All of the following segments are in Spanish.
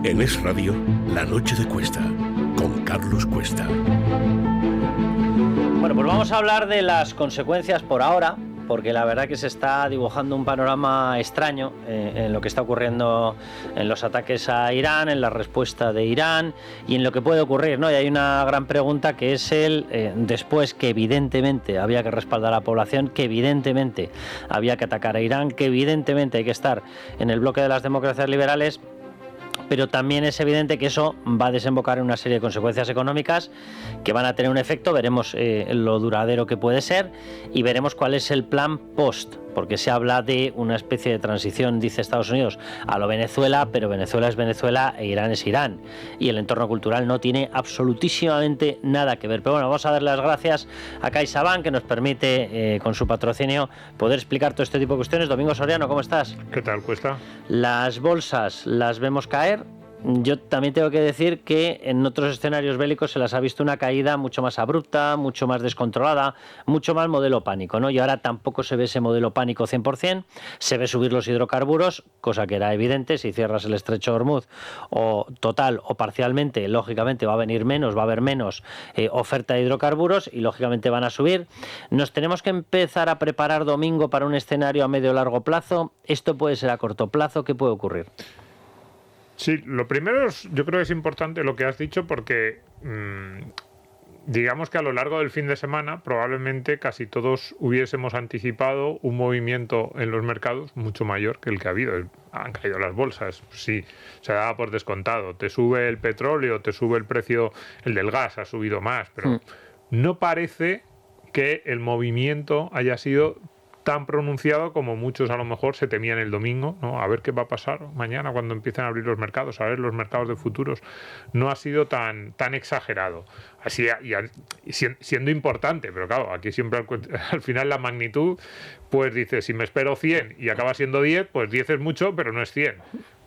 En Es Radio, La Noche de Cuesta, con Carlos Cuesta. Bueno, pues vamos a hablar de las consecuencias por ahora, porque la verdad que se está dibujando un panorama extraño en lo que está ocurriendo en los ataques a Irán, en la respuesta de Irán y en lo que puede ocurrir, ¿no? Y hay una gran pregunta que es después que evidentemente había que respaldar a la población, que evidentemente había que atacar a Irán, que evidentemente hay que estar en el bloque de las democracias liberales, pero también es evidente que eso va a desembocar en una serie de consecuencias económicas que van a tener un efecto. Veremos lo duradero que puede ser y veremos cuál es el plan post, porque se habla de una especie de transición, dice Estados Unidos, a lo Venezuela, pero Venezuela es Venezuela e Irán es Irán, y el entorno cultural no tiene absolutísimamente nada que ver. Pero bueno, vamos a darle las gracias a CaixaBank, que nos permite, con su patrocinio, poder explicar todo este tipo de cuestiones. Domingo Soriano, ¿cómo estás? ¿Qué tal, Cuesta? Las bolsas las vemos caer. Yo también tengo que decir que en otros escenarios bélicos se las ha visto una caída mucho más abrupta, mucho más descontrolada, mucho más modelo pánico, ¿no? Y ahora tampoco se ve ese modelo pánico 100%, se ve subir los hidrocarburos, cosa que era evidente. Si cierras el estrecho de Hormuz, o total o parcialmente, lógicamente va a venir menos, va a haber menos oferta de hidrocarburos y lógicamente van a subir. Nos tenemos que empezar a preparar, Domingo, para un escenario a medio o largo plazo. Esto puede ser a corto plazo. ¿Qué puede ocurrir? Sí, lo primero yo creo que es importante lo que has dicho porque digamos que a lo largo del fin de semana probablemente casi todos hubiésemos anticipado un movimiento en los mercados mucho mayor que el que ha habido. Han caído las bolsas, sí, se daba por descontado. Te sube el petróleo, te sube el precio, el del gas ha subido más, pero no parece que el movimiento haya sido tan pronunciado como muchos a lo mejor se temían el domingo, ¿no? A ver qué va a pasar mañana cuando empiecen a abrir los mercados, a ver los mercados de futuros. No ha sido tan exagerado. Así, y siendo importante, pero claro, aquí siempre al final la magnitud, pues dices, si me espero 100 y acaba siendo 10, pues 10 es mucho, pero no es 100.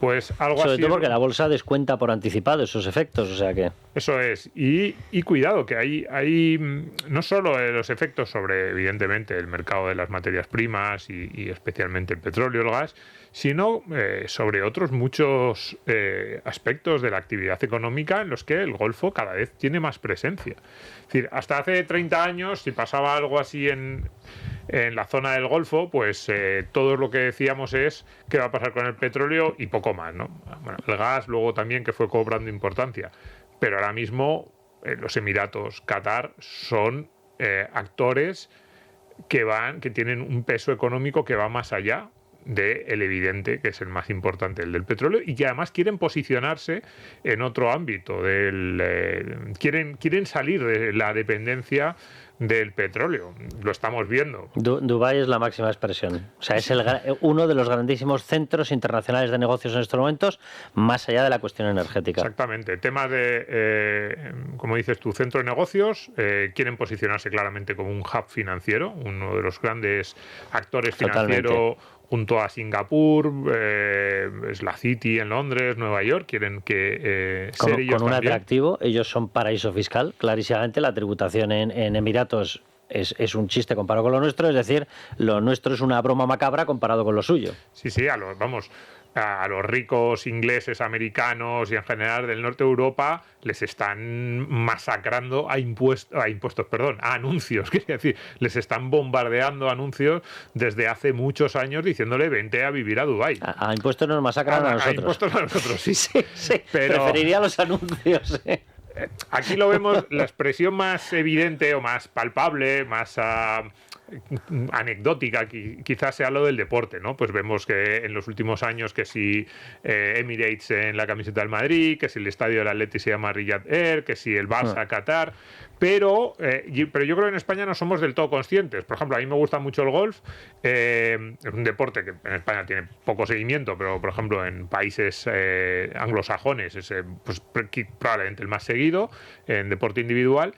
Pues algo así. Sobre todo porque la bolsa descuenta por anticipado esos efectos, o sea que... Eso es. Y cuidado, que hay no solo los efectos sobre, evidentemente, el mercado de las materias primas y especialmente el petróleo, el gas, sino sobre otros muchos aspectos de la actividad económica en los que el Golfo cada vez tiene más presencia. Es decir, hasta hace 30 años, si pasaba algo así en la zona del Golfo, pues todo lo que decíamos es qué va a pasar con el petróleo y poco más, ¿no? Bueno, el gas luego también, que fue cobrando importancia. Pero ahora mismo los Emiratos, Qatar, son actores que tienen un peso económico que va más allá del evidente, que es el más importante, el del petróleo, y que además quieren posicionarse en otro ámbito. Quieren salir de la dependencia del petróleo. Lo estamos viendo. Dubái es la máxima expresión. O sea, es uno de los grandísimos centros internacionales de negocios en estos momentos, más allá de la cuestión energética. Exactamente. Temas de, como dices tú, centro de negocios, quieren posicionarse claramente como un hub financiero, uno de los grandes actores financieros. Totalmente. Junto a Singapur, es la City en Londres, Nueva York, quieren que ser ellos con un también. Atractivo, ellos son paraíso fiscal, clarísimamente. La tributación en Emiratos es un chiste comparado con lo nuestro, es decir, lo nuestro es una broma macabra comparado con lo suyo. Sí, a los ricos ingleses, americanos y en general del norte de Europa les están masacrando a anuncios, quería decir, les están bombardeando anuncios desde hace muchos años diciéndole vente a vivir a Dubái. A impuestos nos masacran a nosotros. A impuestos a nosotros, sí. Sí, pero preferiría los anuncios. Aquí lo vemos, la expresión más evidente o más palpable, más anecdótica, quizás sea lo del deporte, ¿no? Pues vemos que en los últimos años que si Emirates en la camiseta del Madrid, que si el estadio del Atleti se llama Riyadh Air, que si el Barça Qatar, pero yo creo que en España no somos del todo conscientes. Por ejemplo, a mí me gusta mucho el golf, es un deporte que en España tiene poco seguimiento, pero por ejemplo en países anglosajones es pues, probablemente el más seguido en deporte individual.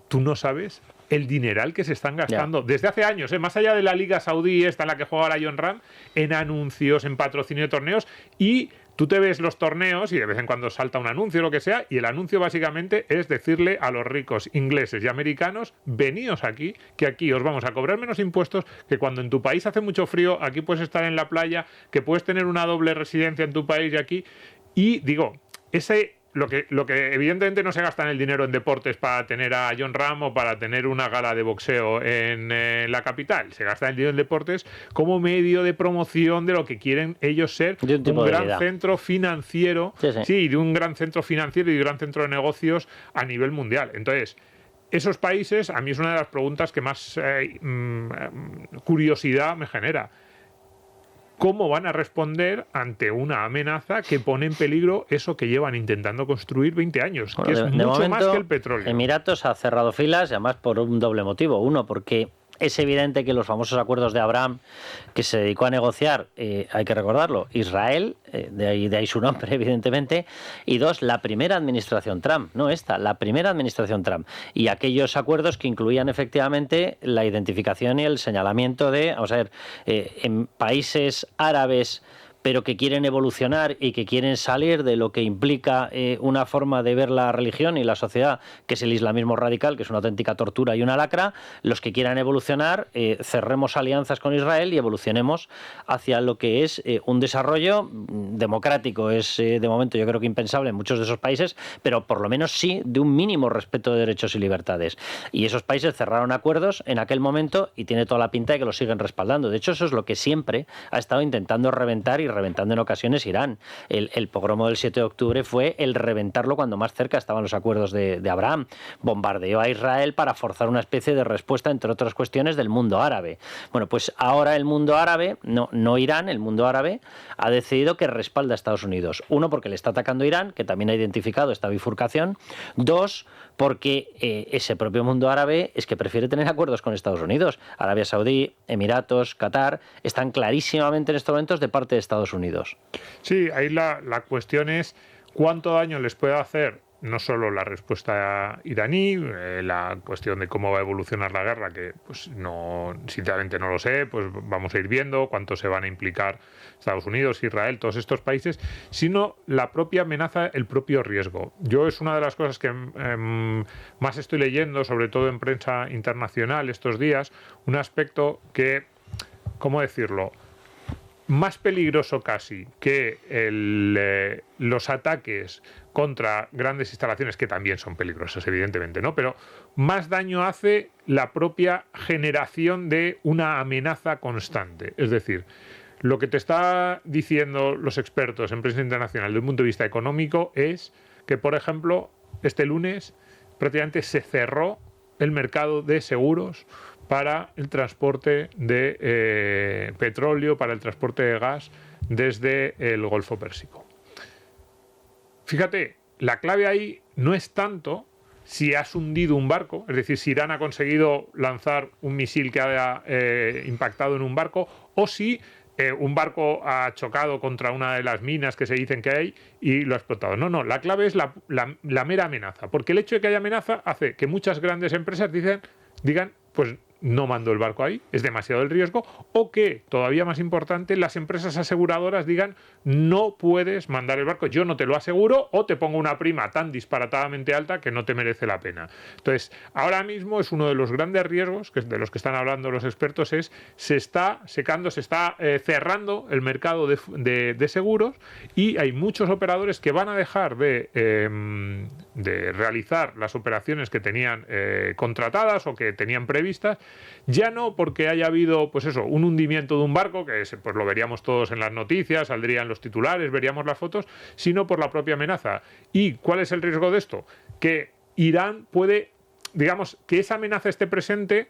Tú no sabes el dineral que se están gastando desde hace años, más allá de la Liga Saudí, esta en la que juega ahora Jon Rahm, en anuncios, en patrocinio de torneos, y tú te ves los torneos y de vez en cuando salta un anuncio o lo que sea, y el anuncio básicamente es decirle a los ricos ingleses y americanos, veníos aquí, que aquí os vamos a cobrar menos impuestos, que cuando en tu país hace mucho frío, aquí puedes estar en la playa, que puedes tener una doble residencia en tu país y aquí. Y digo, lo que evidentemente no se gastan el dinero en deportes para tener a Jon Ram o para tener una gala de boxeo en la capital. Se gasta el dinero en deportes como medio de promoción de lo que quieren ellos ser, un gran centro financiero. Sí, de un gran centro financiero y de un gran centro de negocios a nivel mundial. Entonces, esos países, a mí es una de las preguntas que más curiosidad me genera. ¿Cómo van a responder ante una amenaza que pone en peligro eso que llevan intentando construir 20 años? Bueno, que es mucho momento, más que el petróleo. Emiratos ha cerrado filas, y además por un doble motivo. Uno, porque es evidente que los famosos acuerdos de Abraham, que se dedicó a negociar, hay que recordarlo, Israel, de ahí su nombre, evidentemente, y dos, la primera administración Trump, no esta, la primera administración Trump, y aquellos acuerdos que incluían efectivamente la identificación y el señalamiento de, vamos a ver, en países árabes, pero que quieren evolucionar y que quieren salir de lo que implica una forma de ver la religión y la sociedad, que es el islamismo radical, que es una auténtica tortura y una lacra. Los que quieran evolucionar, cerremos alianzas con Israel y evolucionemos hacia lo que es un desarrollo democrático. Es de momento yo creo que impensable en muchos de esos países, pero por lo menos sí de un mínimo respeto de derechos y libertades. Y esos países cerraron acuerdos en aquel momento y tiene toda la pinta de que los siguen respaldando. De hecho, eso es lo que siempre ha estado intentando reventar y reventando en ocasiones Irán. El pogromo del 7 de octubre fue el reventarlo cuando más cerca estaban los acuerdos de Abraham. Bombardeó a Israel para forzar una especie de respuesta, entre otras cuestiones, del mundo árabe. Bueno, pues ahora el mundo árabe, no Irán, el mundo árabe, ha decidido que respalda a Estados Unidos. Uno, porque le está atacando Irán, que también ha identificado esta bifurcación. Dos, porque ese propio mundo árabe es que prefiere tener acuerdos con Estados Unidos. Arabia Saudí, Emiratos, Qatar, están clarísimamente en estos momentos de parte de Estados Unidos. Sí, ahí la cuestión es cuánto daño les puede hacer no solo la respuesta iraní, la cuestión de cómo va a evolucionar la guerra, que pues no, sinceramente no lo sé, pues vamos a ir viendo cuánto se van a implicar Estados Unidos, Israel, todos estos países, sino la propia amenaza, el propio riesgo. Yo es una de las cosas que más estoy leyendo, sobre todo en prensa internacional estos días, un aspecto que, ¿cómo decirlo?, más peligroso casi que los ataques contra grandes instalaciones, que también son peligrosas, evidentemente, ¿no? Pero más daño hace la propia generación de una amenaza constante. Es decir, lo que te está diciendo los expertos en prensa internacional desde un punto de vista económico es que, por ejemplo, este lunes prácticamente se cerró el mercado de seguros para el transporte de petróleo, para el transporte de gas desde el Golfo Pérsico. Fíjate, la clave ahí no es tanto si has hundido un barco, es decir, si Irán ha conseguido lanzar un misil que haya impactado en un barco, o si un barco ha chocado contra una de las minas que se dicen que hay y lo ha explotado. No, la clave es la mera amenaza, porque el hecho de que haya amenaza hace que muchas grandes empresas digan, pues no mando el barco ahí, es demasiado el riesgo, o que, todavía más importante, las empresas aseguradoras digan, no puedes mandar el barco, yo no te lo aseguro, o te pongo una prima tan disparatadamente alta que no te merece la pena. Entonces, ahora mismo es uno de los grandes riesgos, de los que están hablando los expertos, se está secando, se está cerrando el mercado de seguros, y hay muchos operadores que van a dejar de realizar las operaciones que tenían contratadas o que tenían previstas, ya no porque haya habido pues eso, un hundimiento de un barco, que pues lo veríamos todos en las noticias, saldrían los titulares, veríamos las fotos, sino por la propia amenaza. ¿Y cuál es el riesgo de esto? Que Irán puede, digamos, que esa amenaza esté presente,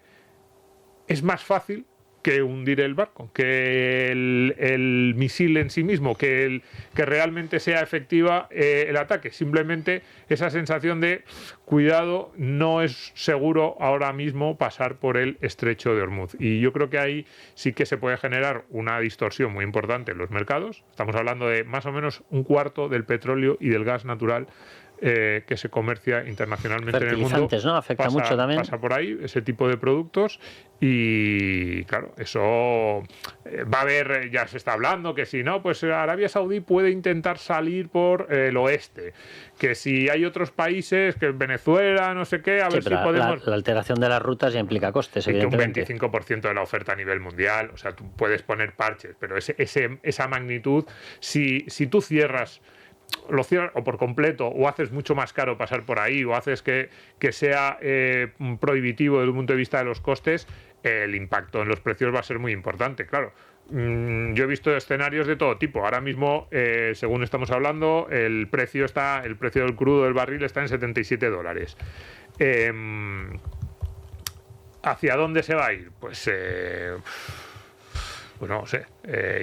es más fácil que hundir el barco, que el misil en sí mismo, que realmente sea efectiva el ataque. Simplemente esa sensación de cuidado, no es seguro ahora mismo pasar por el estrecho de Hormuz. Y yo creo que ahí sí que se puede generar una distorsión muy importante en los mercados. Estamos hablando de más o menos un cuarto del petróleo y del gas natural que se comercia internacionalmente en el mundo. ¿No? Afecta mucho también. Pasa por ahí ese tipo de productos y claro, eso va a haber, ya se está hablando que si no, pues Arabia Saudí puede intentar salir por el oeste, que si hay otros países, que Venezuela, no sé qué, a ver si podemos... La alteración de las rutas ya implica costes, evidentemente. Que un 25% de la oferta a nivel mundial, o sea, tú puedes poner parches, pero esa magnitud, si tú cierras lo cierras o por completo, o haces mucho más caro pasar por ahí, o haces que sea prohibitivo desde el punto de vista de los costes, el impacto en los precios va a ser muy importante, claro. Yo he visto escenarios de todo tipo. Ahora mismo, según estamos hablando, el precio del crudo del barril está en $77. ¿Hacia dónde se va a ir? Pues no sé.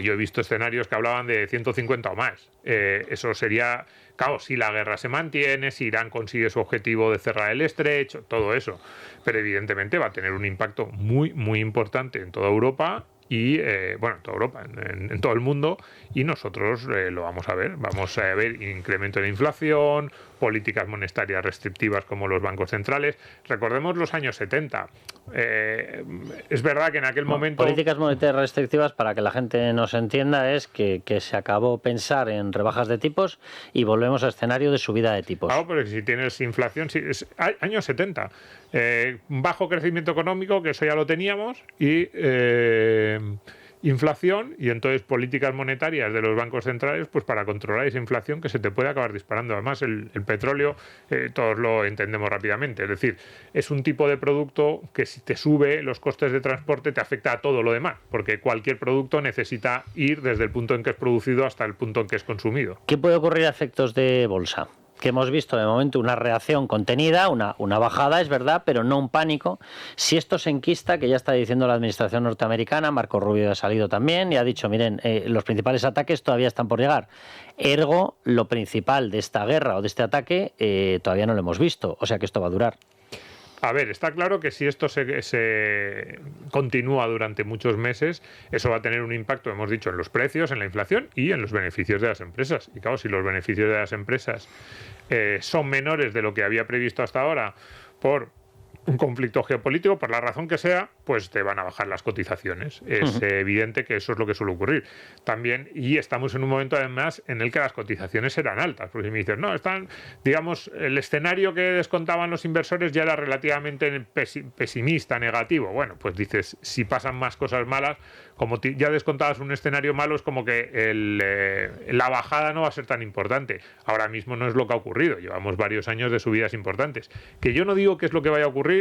Yo he visto escenarios que hablaban de 150 o más. Eso sería, claro, si la guerra se mantiene, si Irán consigue su objetivo de cerrar el estrecho, todo eso. Pero evidentemente va a tener un impacto muy, muy importante en toda Europa. Y, en toda Europa, en todo el mundo, y nosotros lo vamos a ver. Vamos a ver incremento de inflación, políticas monetarias restrictivas como los bancos centrales. Recordemos los años 70. Es verdad que en aquel momento... Políticas monetarias restrictivas, para que la gente nos entienda, es que se acabó pensar en rebajas de tipos y volvemos a escenario de subida de tipos. Claro, porque si tienes inflación... años 70. Bajo crecimiento económico, que eso ya lo teníamos, y inflación, y entonces políticas monetarias de los bancos centrales pues para controlar esa inflación que se te puede acabar disparando. Además, el petróleo, todos lo entendemos rápidamente, es decir, es un tipo de producto que si te sube los costes de transporte te afecta a todo lo demás, porque cualquier producto necesita ir desde el punto en que es producido hasta el punto en que es consumido. ¿Qué puede ocurrir a efectos de bolsa? Que hemos visto de momento una reacción contenida, una bajada, es verdad, pero no un pánico. Si esto se enquista, que ya está diciendo la administración norteamericana, Marco Rubio ha salido también y ha dicho, miren, los principales ataques todavía están por llegar. Ergo, lo principal de esta guerra o de este ataque todavía no lo hemos visto, o sea que esto va a durar. A ver, está claro que si esto se continúa durante muchos meses, eso va a tener un impacto, hemos dicho, en los precios, en la inflación y en los beneficios de las empresas. Y claro, si los beneficios de las empresas son menores de lo que había previsto hasta ahora por un conflicto geopolítico, por la razón que sea, pues te van a bajar las cotizaciones. Es evidente que eso es lo que suele ocurrir. También, y estamos en un momento además en el que las cotizaciones eran altas, porque si me dices, no, están, digamos, el escenario que descontaban los inversores ya era relativamente pesimista, negativo. Bueno, pues dices, si pasan más cosas malas, como ya descontabas un escenario malo, es como que la bajada no va a ser tan importante. Ahora mismo no es lo que ha ocurrido. Llevamos varios años de subidas importantes. Que yo no digo que es lo que vaya a ocurrir.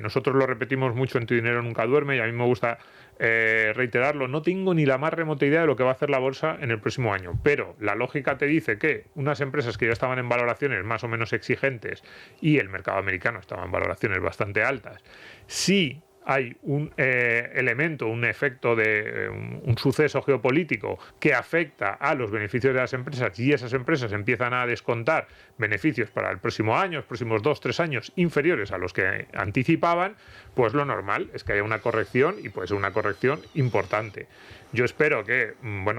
Nosotros lo repetimos mucho en Tu Dinero Nunca Duerme y a mí me gusta reiterarlo. No tengo ni la más remota idea de lo que va a hacer la bolsa en el próximo año, pero la lógica te dice que unas empresas que ya estaban en valoraciones más o menos exigentes y el mercado americano estaba en valoraciones bastante altas, sí hay un elemento, un efecto de un suceso geopolítico que afecta a los beneficios de las empresas y esas empresas empiezan a descontar beneficios para el próximo año, los próximos 2-3 años inferiores a los que anticipaban, pues lo normal es que haya una corrección y puede ser una corrección importante. Yo espero que,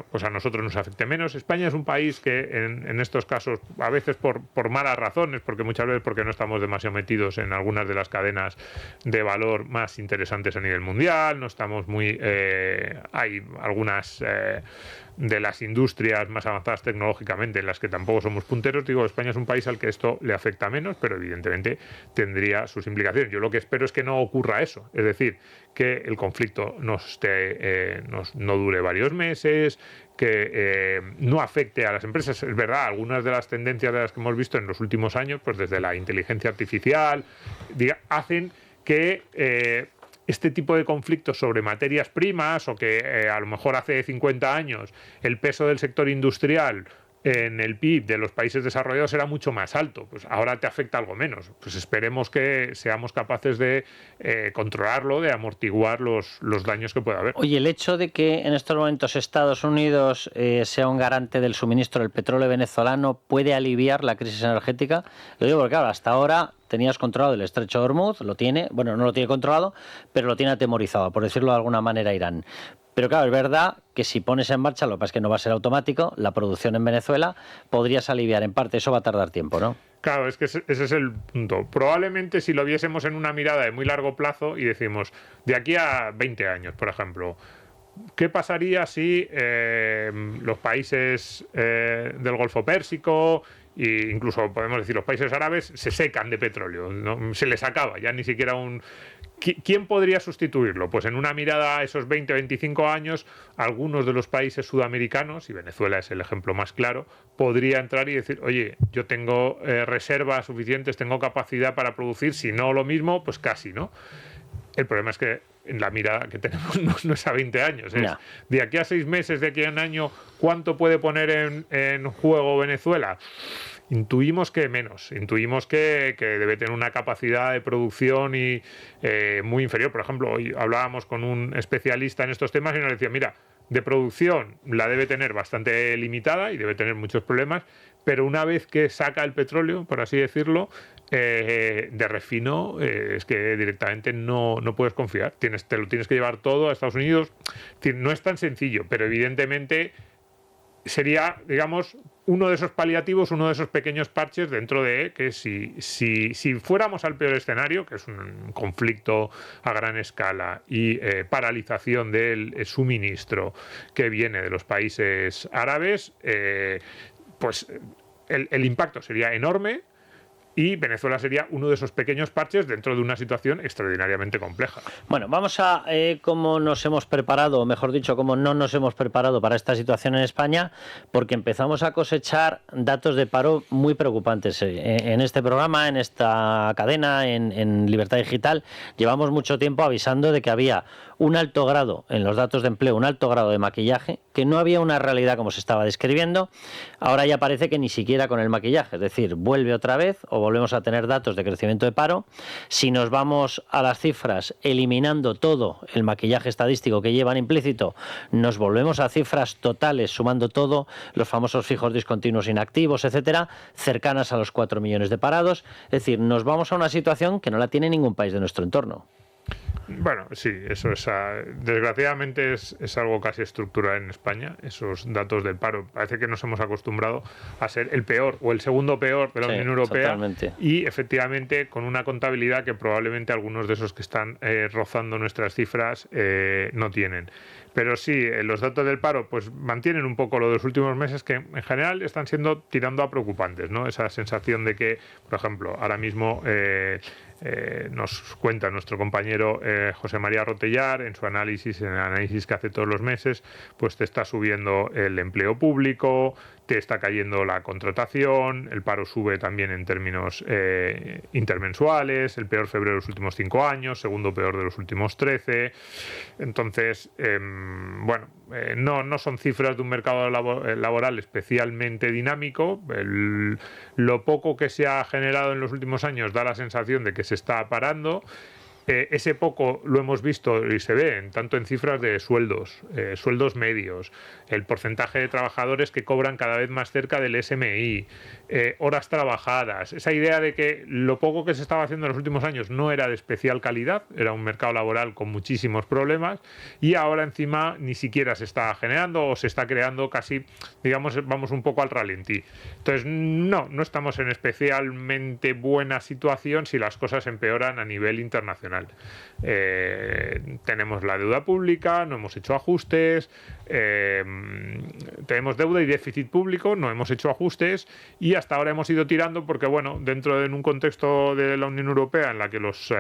pues a nosotros nos afecte menos. España es un país que en estos casos, a veces por malas razones, porque muchas veces porque no estamos demasiado metidos en algunas de las cadenas de valor más interesantes a nivel mundial, no estamos muy... hay algunas de las industrias más avanzadas tecnológicamente en las que tampoco somos punteros. Digo, España es un país al que esto le afecta menos, pero evidentemente tendría sus implicaciones. Yo lo que espero es que no ocurra eso, es decir, que el conflicto no dure varios meses, que no afecte a las empresas. Es verdad, algunas de las tendencias de las que hemos visto en los últimos años, pues desde la inteligencia artificial, hacen que este tipo de conflictos sobre materias primas o que a lo mejor hace 50 años el peso del sector industrial en el PIB de los países desarrollados era mucho más alto, pues ahora te afecta algo menos. Pues esperemos que seamos capaces de controlarlo, de amortiguar los daños que pueda haber. Oye, el hecho de que en estos momentos Estados Unidos sea un garante del suministro del petróleo venezolano puede aliviar la crisis energética. Lo digo porque, claro, hasta ahora tenías controlado el estrecho de Hormuz, no lo tiene controlado, pero lo tiene atemorizado, por decirlo de alguna manera, Irán. Pero claro, es verdad que si pones en marcha, lo que pasa es que no va a ser automático, la producción en Venezuela, podrías aliviar en parte, eso va a tardar tiempo, ¿no? Claro, es que ese es el punto. Probablemente si lo viésemos en una mirada de muy largo plazo y decimos, de aquí a 20 años, por ejemplo, ¿qué pasaría si los países del Golfo Pérsico e incluso podemos decir los países árabes se secan de petróleo, ¿no? Se les acaba, ya ni siquiera ¿quién podría sustituirlo? Pues en una mirada a esos 20 o 25 años, algunos de los países sudamericanos, y Venezuela es el ejemplo más claro, podría entrar y decir, oye, yo tengo reservas suficientes, tengo capacidad para producir, si no lo mismo, pues casi, ¿no? El problema es que en la mirada que tenemos no es a 20 años, es de aquí a 6 meses, de aquí a un año, ¿cuánto puede poner en juego Venezuela? Intuimos que menos, intuimos que debe tener una capacidad de producción muy inferior. Por ejemplo, hoy hablábamos con un especialista en estos temas y nos decía, mira, de producción la debe tener bastante limitada y debe tener muchos problemas, pero una vez que saca el petróleo, por así decirlo, de refino, es que directamente no puedes confiar. Te lo tienes que llevar todo a Estados Unidos. No es tan sencillo, pero evidentemente sería, digamos, uno de esos paliativos, uno de esos pequeños parches dentro de que si fuéramos al peor escenario, que es un conflicto a gran escala y paralización del suministro que viene de los países árabes, pues el impacto sería enorme. Y Venezuela sería uno de esos pequeños parches dentro de una situación extraordinariamente compleja. Bueno, vamos a cómo nos hemos preparado, o mejor dicho, cómo no nos hemos preparado para esta situación en España, porque empezamos a cosechar datos de paro muy preocupantes. En este programa, en esta cadena, en Libertad Digital, llevamos mucho tiempo avisando de que había un alto grado en los datos de empleo, un alto grado de maquillaje, que no había una realidad como se estaba describiendo. Ahora ya parece que ni siquiera con el maquillaje, es decir, vuelve otra vez o volvemos a tener datos de crecimiento de paro. Si nos vamos a las cifras eliminando todo el maquillaje estadístico que llevan implícito, nos volvemos a cifras totales sumando todo, los famosos fijos discontinuos inactivos, etcétera, cercanas a los 4 millones de parados. Es decir, nos vamos a una situación que no la tiene ningún país de nuestro entorno. Bueno, sí, eso es desgraciadamente es algo casi estructural en España, esos datos del paro. Parece que nos hemos acostumbrado a ser el peor o el segundo peor de la Unión Europea. Totalmente. Y efectivamente con una contabilidad que probablemente algunos de esos que están rozando nuestras cifras no tienen. Pero sí, los datos del paro pues mantienen un poco lo de los últimos meses, que en general están siendo tirando a preocupantes, ¿no? Esa sensación de que, por ejemplo, ahora mismo nos cuenta nuestro compañero José María Rotellar en su análisis, en el análisis que hace todos los meses, pues te está subiendo el empleo público, te está cayendo la contratación, el paro sube también en términos intermensuales, el peor febrero de los últimos 5 años, segundo peor de los últimos 13. Entonces, bueno, no son cifras de un mercado laboral especialmente dinámico. Lo poco que se ha generado en los últimos años da la sensación de que se está parando. Ese poco lo hemos visto y se ve tanto en cifras de sueldos medios, el porcentaje de trabajadores que cobran cada vez más cerca del SMI, horas trabajadas, esa idea de que lo poco que se estaba haciendo en los últimos años no era de especial calidad, era un mercado laboral con muchísimos problemas y ahora encima ni siquiera se está generando o se está creando casi, digamos, vamos un poco al ralentí. Entonces no estamos en especialmente buena situación si las cosas empeoran a nivel internacional. Tenemos la deuda pública, no hemos hecho ajustes, tenemos deuda y déficit público, no hemos hecho ajustes y hasta ahora hemos ido tirando porque, bueno, dentro de un contexto de la Unión Europea en la que los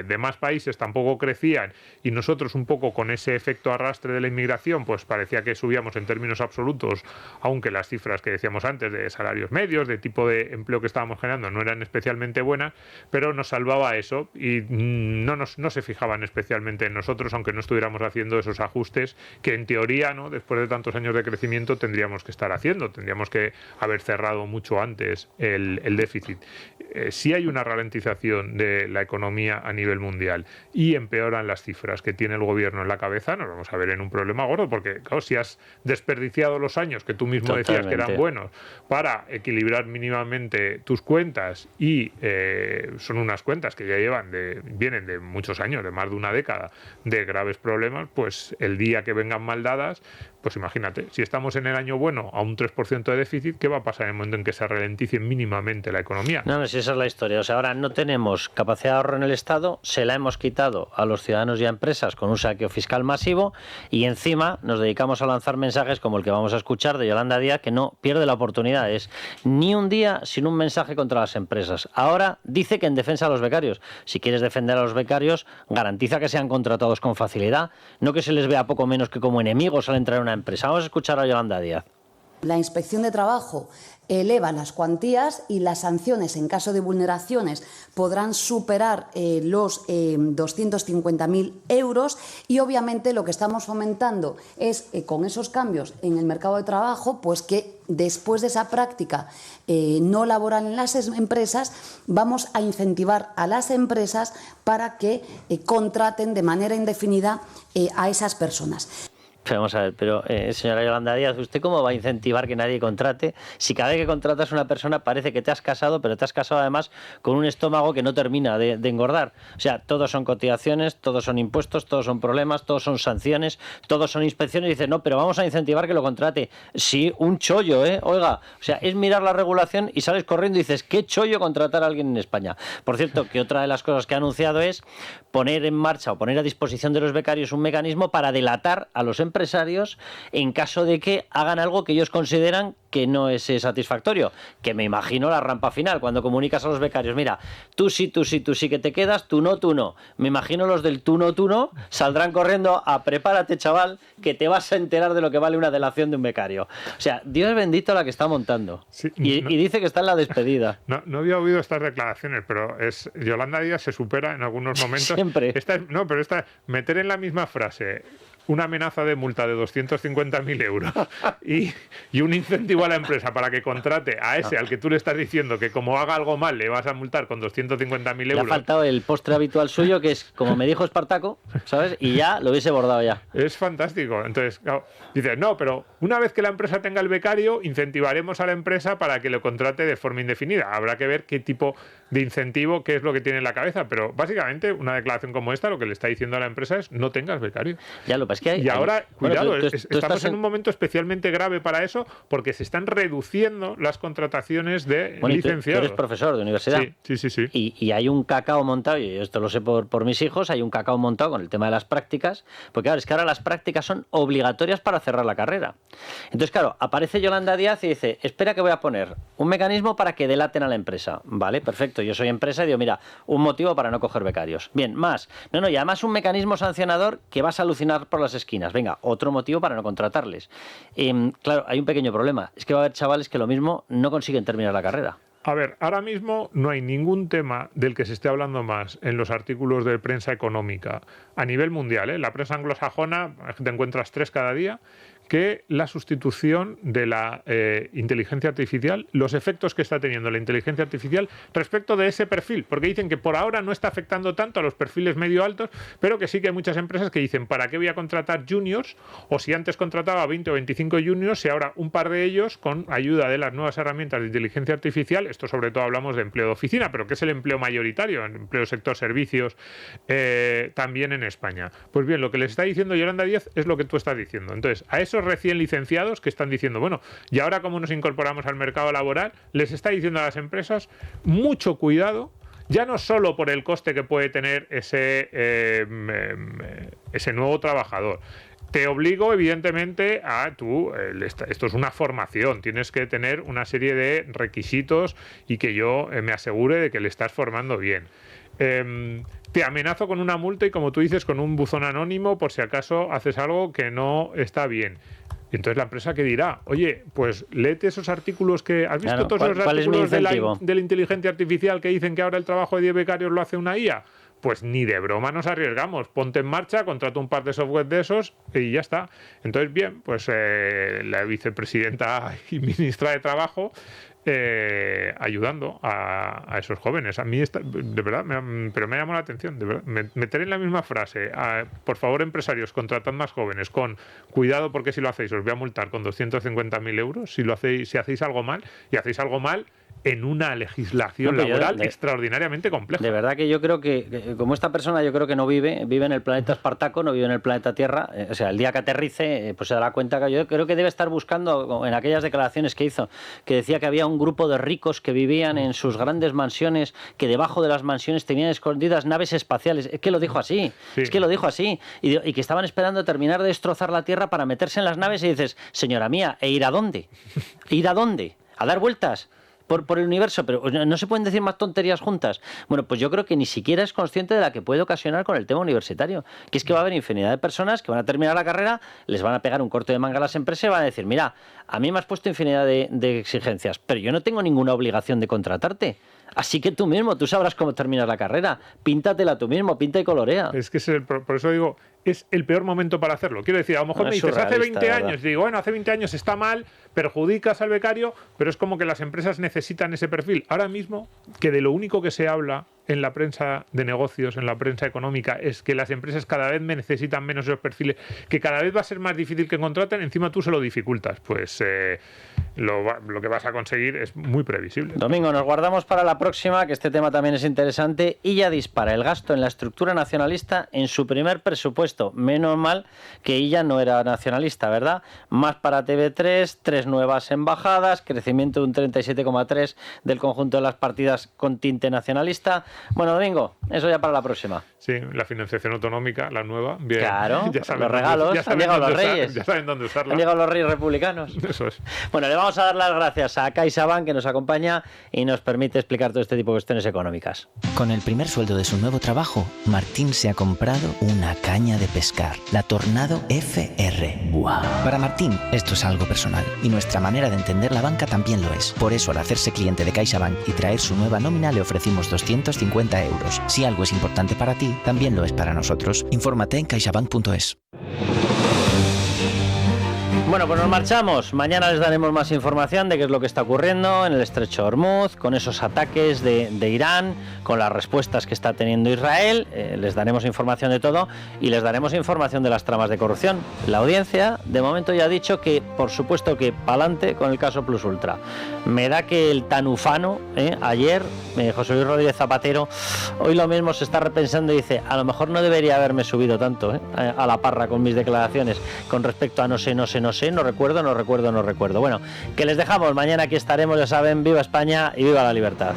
demás países tampoco crecían y nosotros un poco con ese efecto arrastre de la inmigración, pues parecía que subíamos en términos absolutos, aunque las cifras que decíamos antes de salarios medios, de tipo de empleo que estábamos generando no eran especialmente buenas, pero nos salvaba eso y no se fijaban especialmente en nosotros, aunque no estuviéramos haciendo esos ajustes que en teoría, ¿no?, después de tantos años de crecimiento tendríamos que estar haciendo, tendríamos que haber cerrado mucho antes el déficit. Si hay una ralentización de la economía a nivel mundial y empeoran las cifras que tiene el gobierno en la cabeza, nos vamos a ver en un problema gordo, porque claro, si has desperdiciado los años que tú mismo decías que eran buenos para equilibrar mínimamente tus cuentas y son unas cuentas que ya vienen de muchos años, de más de una década, de graves problemas, pues el día que vengan mal dadas, Pues imagínate, si estamos en el año bueno a un 3% de déficit, ¿qué va a pasar en el momento en que se ralentice mínimamente la economía? No, si esa es la historia. O sea, ahora no tenemos capacidad de ahorro en el Estado, se la hemos quitado a los ciudadanos y a empresas con un saqueo fiscal masivo y encima nos dedicamos a lanzar mensajes como el que vamos a escuchar de Yolanda Díaz, que no pierde la oportunidad. Es ni un día sin un mensaje contra las empresas. Ahora dice que en defensa de los becarios. Si quieres defender a los becarios, garantiza que sean contratados con facilidad, no que se les vea poco menos que como enemigos al entrar en una empresa. Vamos a escuchar a Yolanda Díaz. La Inspección de Trabajo eleva las cuantías y las sanciones en caso de vulneraciones podrán superar los 250.000 euros y obviamente lo que estamos fomentando es con esos cambios en el mercado de trabajo pues que después de esa práctica no laboral en las empresas vamos a incentivar a las empresas para que contraten de manera indefinida a esas personas. Vamos a ver, pero señora Yolanda Díaz, ¿usted cómo va a incentivar que nadie contrate? Si cada vez que contratas a una persona parece que te has casado, pero te has casado además con un estómago que no termina de engordar. O sea, todos son cotizaciones, todos son impuestos, todos son problemas, todos son sanciones, todos son inspecciones. Y dices, no, pero vamos a incentivar que lo contrate. Sí, un chollo, ¿eh? Oiga, o sea, es mirar la regulación y sales corriendo y dices, qué chollo contratar a alguien en España. Por cierto, que otra de las cosas que ha anunciado es poner en marcha o poner a disposición de los becarios un mecanismo para delatar a los empresarios en caso de que hagan algo que ellos consideran que no es satisfactorio, que me imagino la rampa final, cuando comunicas a los becarios, mira, tú sí que te quedas, tú no. Me imagino los del tú no, saldrán corriendo a prepárate, chaval, que te vas a enterar de lo que vale una delación de un becario. O sea, Dios bendito la que está montando. Sí, y dice que está en la despedida. No había oído estas declaraciones, pero Yolanda Díaz se supera en algunos momentos. Siempre. Meter en la misma frase una amenaza de multa de 250.000 euros y un incentivo a la empresa para que contrate a ese al que tú le estás diciendo que como haga algo mal le vas a multar con 250.000 euros. Le ha faltado el postre habitual suyo, que es, como me dijo Espartaco, ¿sabes? Y ya lo hubiese bordado ya. Es fantástico. Entonces, claro, dices, no, pero una vez que la empresa tenga el becario, incentivaremos a la empresa para que lo contrate de forma indefinida. Habrá que ver qué tipo de incentivo, qué es lo que tiene en la cabeza, pero básicamente una declaración como esta lo que le está diciendo a la empresa es no tengas becario. Ya lo es que hay, y ahora, cuidado, bueno, estamos en un momento especialmente grave para eso porque se están reduciendo las contrataciones de licenciados. Tú eres profesor de universidad. Sí. Y hay un cacao montado, y esto lo sé por mis hijos, hay un cacao montado con el tema de las prácticas, porque claro, es que ahora las prácticas son obligatorias para cerrar la carrera. Entonces, claro, aparece Yolanda Díaz y dice, espera que voy a poner un mecanismo para que delaten a la empresa. Vale, perfecto, yo soy empresa y digo, mira, un motivo para no coger becarios. Bien, más. No, y además un mecanismo sancionador que vas a alucinar por las esquinas. Venga, otro motivo para no contratarles. Claro, hay un pequeño problema. Es que va a haber chavales que lo mismo no consiguen terminar la carrera. A ver, ahora mismo no hay ningún tema del que se esté hablando más en los artículos de prensa económica a nivel mundial, ¿eh? La prensa anglosajona, te encuentras 3 cada día, que la sustitución de la inteligencia artificial, los efectos que está teniendo la inteligencia artificial respecto de ese perfil, porque dicen que por ahora no está afectando tanto a los perfiles medio altos, pero que sí que hay muchas empresas que dicen, ¿para qué voy a contratar juniors? O si antes contrataba 20 o 25 juniors, si ahora un par de ellos, con ayuda de las nuevas herramientas de inteligencia artificial, esto sobre todo hablamos de empleo de oficina, pero que es el empleo mayoritario, el empleo sector servicios, también en España. Pues bien, lo que les está diciendo Yolanda Díaz es lo que tú estás diciendo. Entonces, a esos recién licenciados que están diciendo, bueno, y ahora cómo nos incorporamos al mercado laboral, les está diciendo a las empresas, mucho cuidado, ya no solo por el coste que puede tener ese nuevo trabajador. Te obligo, evidentemente, a esto es una formación, tienes que tener una serie de requisitos y que yo me asegure de que le estás formando bien. Te amenazo con una multa y, como tú dices, con un buzón anónimo por si acaso haces algo que no está bien. Y entonces la empresa que dirá, oye, pues léete esos artículos que... ¿Has visto todos los artículos de la inteligencia artificial que dicen que ahora el trabajo de 10 becarios lo hace una IA? Pues ni de broma nos arriesgamos. Ponte en marcha, contrata un par de software de esos y ya está. Entonces, bien, pues la vicepresidenta y ministra de Trabajo ayudando a esos jóvenes. A mí, de verdad, pero me llamó la atención. De verdad, meter en la misma frase, por favor, empresarios, contratad más jóvenes, con cuidado porque si lo hacéis os voy a multar con 250.000 euros, si hacéis algo mal, y hacéis algo mal en una legislación laboral extraordinariamente compleja. De verdad que yo creo que como esta persona yo creo que no vive en el planeta Espartaco, no vive en el planeta Tierra, o sea, el día que aterrice pues se dará cuenta que yo creo que debe estar buscando en aquellas declaraciones que hizo, que decía que había un grupo de ricos que vivían en sus grandes mansiones, que debajo de las mansiones tenían escondidas naves espaciales, es que lo dijo así, y que estaban esperando terminar de destrozar la Tierra para meterse en las naves y dices, señora mía, ¿e ir a dónde? ¿Ir a dónde? ¿A dar vueltas? Por el universo, pero no se pueden decir más tonterías juntas. Bueno, pues yo creo que ni siquiera es consciente de la que puede ocasionar con el tema universitario, que es que va a haber infinidad de personas que van a terminar la carrera, les van a pegar un corte de manga a las empresas y van a decir, mira, a mí me has puesto infinidad de exigencias, pero yo no tengo ninguna obligación de contratarte. Así que tú sabrás cómo terminar la carrera. Píntatela tú mismo, pinta y colorea. Es que por eso digo, es el peor momento para hacerlo. Quiero decir, a lo mejor me dices, hace 20 años, digo, bueno, hace 20 años está mal, perjudicas al becario, pero es como que las empresas necesitan ese perfil. Ahora mismo, que de lo único que se habla en la prensa de negocios, en la prensa económica, es que las empresas cada vez necesitan menos esos perfiles, que cada vez va a ser más difícil que contraten, encima tú se lo dificultas. Pues lo que vas a conseguir es muy previsible. Domingo, nos guardamos para la próxima, que este tema también es interesante. Illa dispara el gasto en la estructura nacionalista en su primer presupuesto. Menos mal que Illa no era nacionalista, ¿verdad? Más para TV3, 3 nuevas embajadas, crecimiento de un 37,3% del conjunto de las partidas con tinte nacionalista. Bueno, Domingo, eso ya para la próxima. Sí, la financiación autonómica, la nueva. Bien. Claro, ya saben los regalos, han llegado los reyes. Ya saben dónde usarla. Han llegado los reyes republicanos. Eso es. Bueno, le vamos a dar las gracias a CaixaBank, que nos acompaña y nos permite explicar todo este tipo de cuestiones económicas. Con el primer sueldo de su nuevo trabajo, Martín se ha comprado una caña de pescar, la Tornado FR. ¡Wow! Para Martín, esto es algo personal y nuestra manera de entender la banca también lo es. Por eso, al hacerse cliente de CaixaBank y traer su nueva nómina, le ofrecimos 250 euros. Si algo es importante para ti, también lo es para nosotros. Infórmate en caixabank.es. Bueno, pues nos marchamos. Mañana les daremos más información de qué es lo que está ocurriendo en el estrecho de Hormuz, con esos ataques de Irán, con las respuestas que está teniendo Israel. Les daremos información de todo y les daremos información de las tramas de corrupción. La audiencia, de momento, ya ha dicho que, por supuesto, que pa'lante con el caso Plus Ultra. Me da que el tan ufano, ayer, José Luis Rodríguez Zapatero, hoy lo mismo se está repensando y dice, a lo mejor no debería haberme subido tanto a la parra con mis declaraciones con respecto a no sé, no recuerdo. Bueno, que les dejamos, mañana aquí estaremos, ya saben, viva España y viva la libertad.